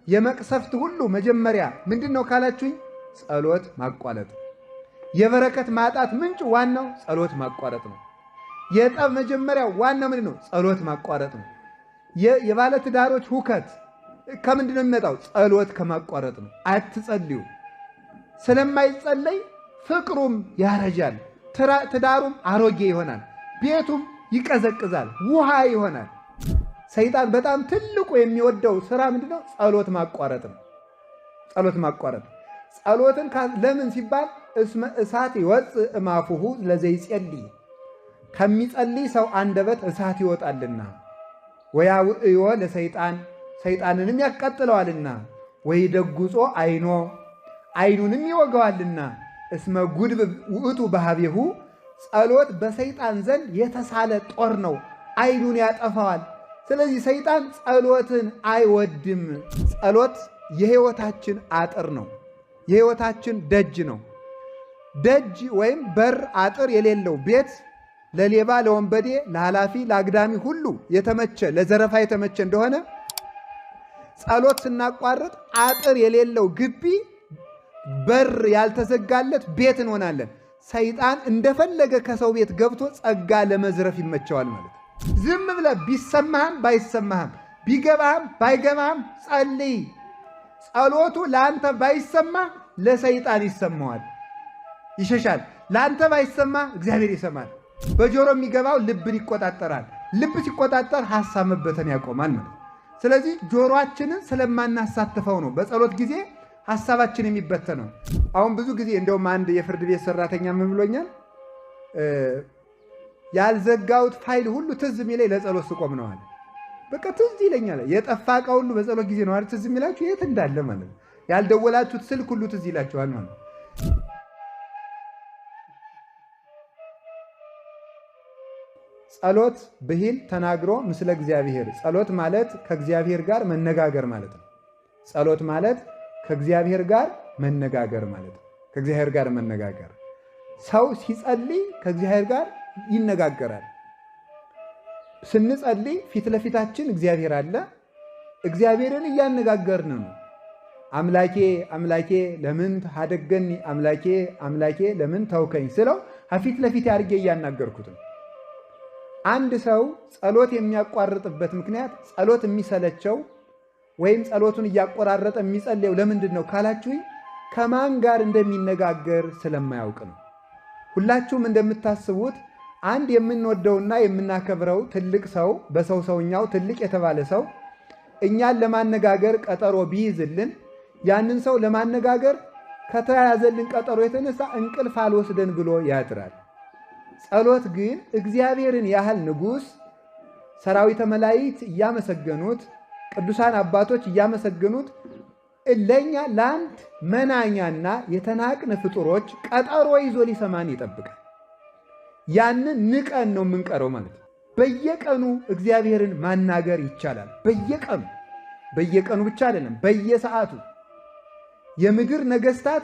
የመቅሰፍት ሁሉ መጀመሪያ ምንድነው ካላችሁኝ ጸሎት ማቋረጥ። የበረከት ማጣት ምንጭ ዋናው ጸሎት ማቋረጥ ነው። የጠብ መጀመሪያ ዋናው ምንድነው ጸሎት ማቋረጥ ነው። የባለ ትዳሮች ሁከት ከምንድነው የሚመጣው? ጸሎት ከማቋረጥ ነው። አትጸልዩ። ስለማይጸለይ ፍቅሩም ያረጃል፣ ትዳሩም አሮጌ ይሆናል፣ ቤቱም ይቀዘቅዛል፣ ውሃ ይሆናል። ሰይጣን በጣም ትልቁ የሚወደው ስራ ምንድነው? ጸሎት ማቋረጥ ነው። ጸሎት ማቋረጥ ጸሎትን ለምን ሲባል እስመ እሳት ይወፅእ እማፉሁ ለዘይጸልይ ከሚጸልይ ሰው አንደበት እሳት ይወጣልና ወያውዕዮ ለሰይጣን ሰይጣንንም ያቃጥለዋልና ወይደጉጾ አይኖ አይኑንም ይወጋዋልና እስመ ጉድብ ውእቱ ባህቤሁ ጸሎት በሰይጣን ዘንድ የተሳለ ጦር ነው፣ አይኑን ያጠፋዋል። ስለዚህ ሰይጣን ጸሎትን አይወድም። ጸሎት የሕይወታችን አጥር ነው፣ የሕይወታችን ደጅ ነው። ደጅ ወይም በር አጥር የሌለው ቤት ለሌባ፣ ለወንበዴ፣ ለኃላፊ፣ ለአግዳሚ ሁሉ የተመቸ ለዘረፋ የተመቸ እንደሆነ ጸሎት ስናቋርጥ አጥር የሌለው ግቢ በር ያልተዘጋለት ቤት እንሆናለን። ሰይጣን እንደፈለገ ከሰው ቤት ገብቶ ጸጋ ለመዝረፍ ይመቸዋል ማለት ነው። ዝም ብለህ ቢሰማህም ባይሰማህም ቢገባህም ባይገባህም ጸልይ። ጸሎቱ ለአንተ ባይሰማ ለሰይጣን ይሰማዋል፣ ይሸሻል። ለአንተ ባይሰማ እግዚአብሔር ይሰማል። በጆሮ የሚገባው ልብን ይቆጣጠራል። ልብ ሲቆጣጠር ሐሳብ መበተን ያቆማል ማለት። ስለዚህ ጆሮአችንን ስለማናሳትፈው ነው በጸሎት ጊዜ ሐሳባችን የሚበተነው። አሁን ብዙ ጊዜ እንደውም አንድ የፍርድ ቤት ሰራተኛ ምን ብሎኛል? ያልዘጋሁት ፋይል ሁሉ ትዝ የሚለኝ ለጸሎት ስቆም ነው አለ። በቃ ትዝ ይለኛል። የጠፋ ዕቃ ሁሉ በጸሎት ጊዜ ነው አይደል ትዝ የሚላችሁ? የት እንዳለ ማለት ነው። ያልደወላችሁት ስልክ ሁሉ ትዝ ይላችኋል ማለት ነው። ጸሎት ብሂል ተናግሮ ምስለ እግዚአብሔር። ጸሎት ማለት ከእግዚአብሔር ጋር መነጋገር ማለት ነው። ጸሎት ማለት ከእግዚአብሔር ጋር መነጋገር ማለት ነው። ከእግዚአብሔር ጋር መነጋገር። ሰው ሲጸልይ ከእግዚአብሔር ጋር ይነጋገራል። ስንጸልይ ፊት ለፊታችን እግዚአብሔር አለ። እግዚአብሔርን እያነጋገርን ነው። አምላኬ አምላኬ ለምን ታደገኒ፣ አምላኬ አምላኬ ለምን ተውከኝ ስለው ፊት ለፊት አድርጌ እያናገርኩት ነው። አንድ ሰው ጸሎት የሚያቋርጥበት ምክንያት ጸሎት የሚሰለቸው ወይም ጸሎቱን እያቆራረጠ የሚጸልየው ለምንድን ነው ካላችሁኝ፣ ከማን ጋር እንደሚነጋገር ስለማያውቅ ነው። ሁላችሁም እንደምታስቡት አንድ የምንወደውና የምናከብረው ትልቅ ሰው በሰው ሰውኛው ትልቅ የተባለ ሰው እኛን ለማነጋገር ቀጠሮ ቢይዝልን ያንን ሰው ለማነጋገር ከተያያዘልን ቀጠሮ የተነሳ እንቅልፍ አልወስደን ብሎ ያድራል። ጸሎት ግን እግዚአብሔርን ያህል ንጉሥ ሰራዊተ መላእክት እያመሰገኑት ቅዱሳን አባቶች እያመሰገኑት ለኛ ለአንድ መናኛና የተናቅን ፍጡሮች ቀጠሮ ይዞ ሊሰማን ይጠብቃል። ያንን ንቀን ነው የምንቀረው ማለት ነው። በየቀኑ እግዚአብሔርን ማናገር ይቻላል። በየቀኑ ብቻ አይደለም፣ በየሰዓቱ የምድር ነገስታት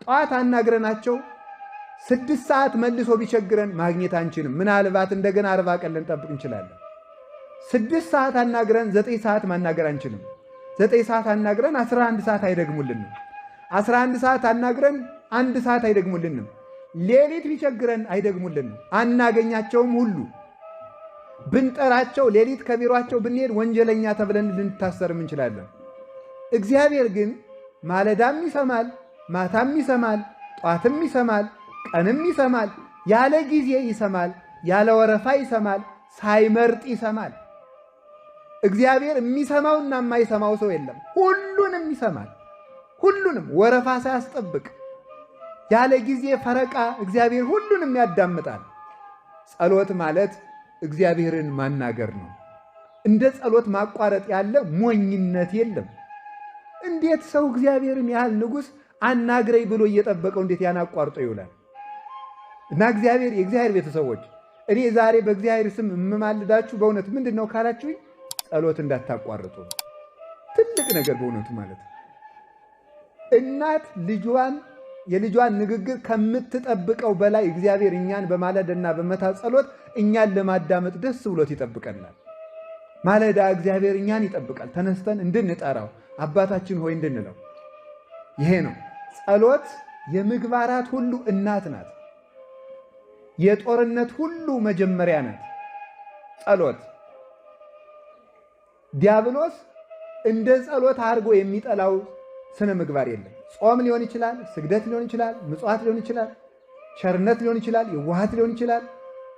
ጠዋት አናግረናቸው 6 ሰዓት መልሶ ቢቸግረን ማግኘት አንችልም። ምናልባት እንደገና 40 ቀን ልንጠብቅ እንችላለን። 6 ሰዓት አናግረን 9 ሰዓት ማናገር አንችልም። 9 ሰዓት አናግረን 11 ሰዓት አይደግሙልንም። 11 ሰዓት አናግረን 1 ሰዓት አይደግሙልንም። ሌሊት ቢቸግረን አይደግሙልንም። አናገኛቸውም ሁሉ ብንጠራቸው ሌሊት ከቢሯቸው ብንሄድ ወንጀለኛ ተብለን ልንታሰርም እንችላለን። እግዚአብሔር ግን ማለዳም ይሰማል፣ ማታም ይሰማል፣ ጧትም ይሰማል፣ ቀንም ይሰማል፣ ያለ ጊዜ ይሰማል፣ ያለ ወረፋ ይሰማል፣ ሳይመርጥ ይሰማል። እግዚአብሔር የሚሰማውና የማይሰማው ሰው የለም። ሁሉንም ይሰማል። ሁሉንም ወረፋ ሳያስጠብቅ ያለ ጊዜ ፈረቃ እግዚአብሔር ሁሉንም ያዳምጣል። ጸሎት ማለት እግዚአብሔርን ማናገር ነው። እንደ ጸሎት ማቋረጥ ያለ ሞኝነት የለም። እንዴት ሰው እግዚአብሔርን ያህል ንጉሥ አናግረኝ ብሎ እየጠበቀው እንዴት ያን አቋርጦ ይውላል? እና የእግዚአብሔር ቤተሰቦች እኔ ዛሬ በእግዚአብሔር ስም የምማልዳችሁ በእውነት ምንድን ነው ካላችሁኝ፣ ጸሎት እንዳታቋርጡ። ትልቅ ነገር በእውነቱ ማለት ነው። እናት የልጇን ንግግር ከምትጠብቀው በላይ እግዚአብሔር እኛን በማለዳና በመታ ጸሎት እኛን ለማዳመጥ ደስ ብሎት ይጠብቀናል። ማለዳ እግዚአብሔር እኛን ይጠብቃል። ተነስተን እንድንጠራው አባታችን ሆይ እንድንለው ይሄ ነው። ጸሎት የምግባራት ሁሉ እናት ናት። የጦርነት ሁሉ መጀመሪያ ናት ጸሎት። ዲያብሎስ እንደ ጸሎት አድርጎ የሚጠላው ስነ ምግባር የለም። ጾም ሊሆን ይችላል፣ ስግደት ሊሆን ይችላል፣ ምጽዋት ሊሆን ይችላል፣ ቸርነት ሊሆን ይችላል፣ የዋሃት ሊሆን ይችላል፣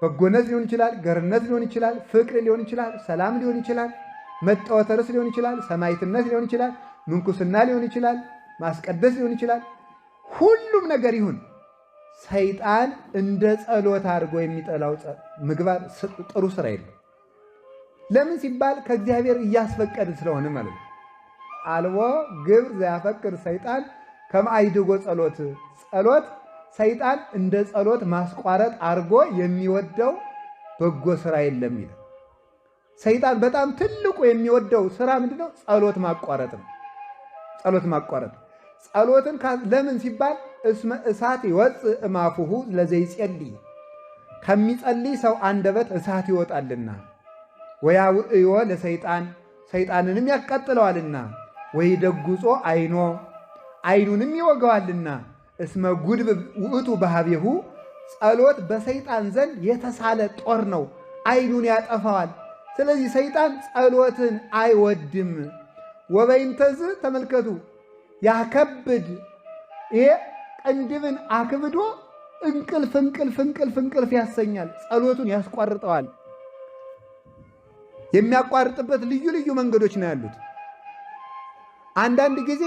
በጎነት ሊሆን ይችላል፣ ገርነት ሊሆን ይችላል፣ ፍቅር ሊሆን ይችላል፣ ሰላም ሊሆን ይችላል፣ መጣወተ ርዕስ ሊሆን ይችላል፣ ሰማዕትነት ሊሆን ይችላል፣ ምንኩስና ሊሆን ይችላል፣ ማስቀደስ ሊሆን ይችላል። ሁሉም ነገር ይሁን ሰይጣን እንደ ጸሎት አድርጎ የሚጠላው ምግባር ጥሩ ስራ የለም። ለምን ሲባል ከእግዚአብሔር እያስፈቀድ ስለሆነ ማለት ነው። አልቦ ግብር ዘያፈቅድ ሰይጣን ከመአይድጎ ጸሎት። ጸሎት ሰይጣን እንደ ጸሎት ማስቋረጥ አድርጎ የሚወደው በጎ ስራ የለም ይላል። ሰይጣን በጣም ትልቁ የሚወደው ስራ ምንድነው? ጸሎት ማቋረጥ ነው። ጸሎት ማቋረጥ ጸሎትን ለምን ሲባል እስመ እሳት ይወፅእ እማፉሁ ለዘይጸልይ፣ ከሚጸልይ ሰው አንደበት እሳት ይወጣልና፣ ወያውዕዮ ለሰይጣን፣ ሰይጣንንም ያቃጥለዋልና፣ ወይደጉጾ አይኖ፣ አይኑንም ይወገዋልና፣ እስመ ጉድብ ውእቱ ባህቤሁ፣ ጸሎት በሰይጣን ዘንድ የተሳለ ጦር ነው፣ አይኑን ያጠፋዋል። ስለዚህ ሰይጣን ጸሎትን አይወድም። ወበይንተዝ ተመልከቱ ያከብድ፣ ይሄ ቅንድብን አክብዶ እንቅልፍ እንቅልፍ እንቅልፍ እንቅልፍ ያሰኛል። ጸሎቱን ያስቋርጠዋል። የሚያቋርጥበት ልዩ ልዩ መንገዶች ነው ያሉት። አንዳንድ ጊዜ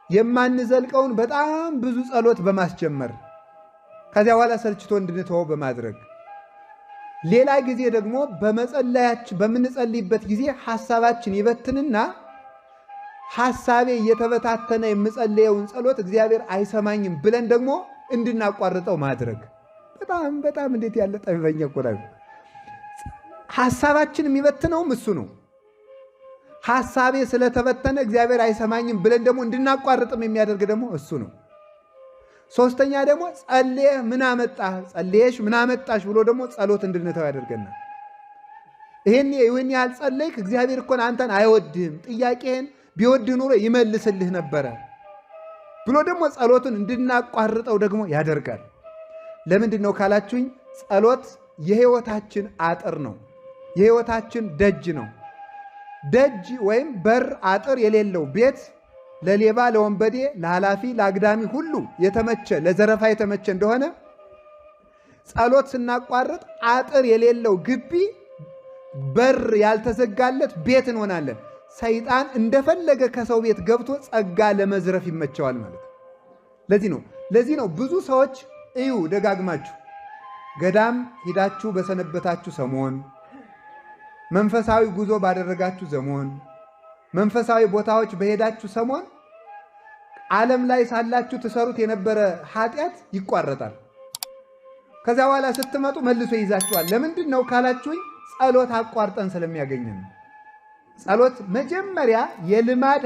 የማንዘልቀውን በጣም ብዙ ጸሎት በማስጀመር ከዚያ በኋላ ሰልችቶ እንድንተወው በማድረግ፣ ሌላ ጊዜ ደግሞ በምንጸልይበት ጊዜ ሐሳባችን ይበትንና ሐሳቤ እየተበታተነ የምጸልየውን ጸሎት እግዚአብሔር አይሰማኝም ብለን ደግሞ እንድናቋርጠው ማድረግ። በጣም በጣም እንዴት ያለ ጠቢበኛ እኮ ነው። ሐሳባችን የሚበትነውም እሱ ነው። ሐሳቤ ስለተበተነ እግዚአብሔር አይሰማኝም ብለን ደግሞ እንድናቋርጥም የሚያደርግ ደግሞ እሱ ነው። ሶስተኛ ደግሞ ጸልየህ ምን አመጣህ፣ ጸልየሽ ምን አመጣሽ ብሎ ደግሞ ጸሎት እንድንተው ያደርገናል። ይህን ያህል ጸለይክ፣ እግዚአብሔር እኮ አንተን አይወድህም፣ ጥያቄህን ቢወድህ ኑሮ ይመልስልህ ነበረ ብሎ ደግሞ ጸሎትን እንድናቋርጠው ደግሞ ያደርጋል። ለምንድን ነው ካላችሁኝ፣ ጸሎት የሕይወታችን አጥር ነው። የሕይወታችን ደጅ ነው። ደጅ ወይም በር አጥር የሌለው ቤት ለሌባ፣ ለወንበዴ፣ ለኃላፊ፣ ለአግዳሚ ሁሉ የተመቸ ለዘረፋ የተመቸ እንደሆነ ጸሎት ስናቋርጥ አጥር የሌለው ግቢ፣ በር ያልተዘጋለት ቤት እንሆናለን። ሰይጣን እንደፈለገ ከሰው ቤት ገብቶ ጸጋ ለመዝረፍ ይመቸዋል ማለት ነው። ለዚህ ነው ብዙ ሰዎች እዩ ደጋግማችሁ ገዳም ሂዳችሁ በሰነበታችሁ ሰሞን፣ መንፈሳዊ ጉዞ ባደረጋችሁ ዘመን፣ መንፈሳዊ ቦታዎች በሄዳችሁ ሰሞን ዓለም ላይ ሳላችሁ ትሰሩት የነበረ ኃጢአት ይቋረጣል። ከዚያ በኋላ ስትመጡ መልሶ ይዛችኋል። ለምንድን ነው ካላችሁኝ፣ ጸሎት አቋርጠን ስለሚያገኘን። ጸሎት መጀመሪያ የልማድ